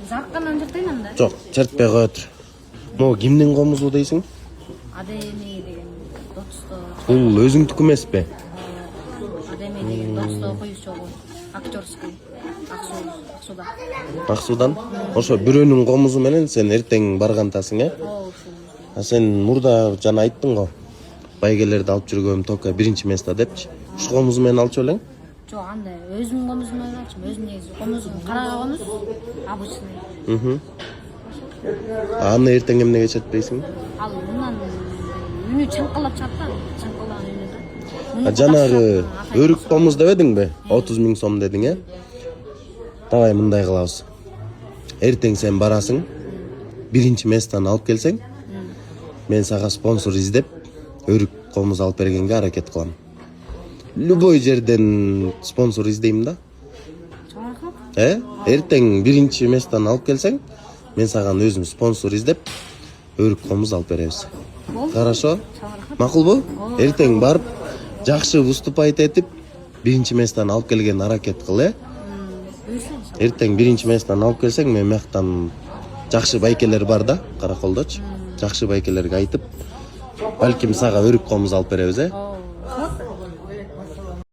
Жарыккандан жыртайын да. Жок, чертпей кое тур. Могу кимдин комузу дейсиң? Адеми деген досто. Бул өзүңдүкү эмеспи? Адеми деген досто коюучу актерский. Аксуда. Аксудан? Ошо бирөөнүн комузу менен сен эртең баргантасың, э? А сен мурда жана айттың го. Байгелерди алып жүргөм тока биринчи место депчи. Ушу комузу менен алчу элең? Жок, андай өзүмдүн комузум менен алчумун. Өзүм негизи комузум кара комуз, обычный. Аны эртең эмнеге чертпейсиң? Ал мындан үнү чаңкылдап чыгат да, чаңкылдаган үнү да. Жанагы өрүк комуз дебедиңби? 30 000 сом дедиң, э? Давай мындай кылабыз. Эртең сен барасың, биринчи местаны алып келсең, мен сага спонсор издеп, өрүк комуз алып бергенге аракет кылам. Любой жерден спонсор издейм да. Эртең биринчи местаны алып келсең, мен сага өзүм спонсор издеп, өрүк комуз алып беребиз. Хорошо? Макулбу? Эртең барып, жакшы выступать этип, биринчи местаны алып келген аракет кыл, э? Эртең биринчи местаны алып келсең, мен мактан жакшы байкелер бар да, Караколдочу. Жакшы байкелерге айтып, балким сага өрүк комуз алып беребиз, э?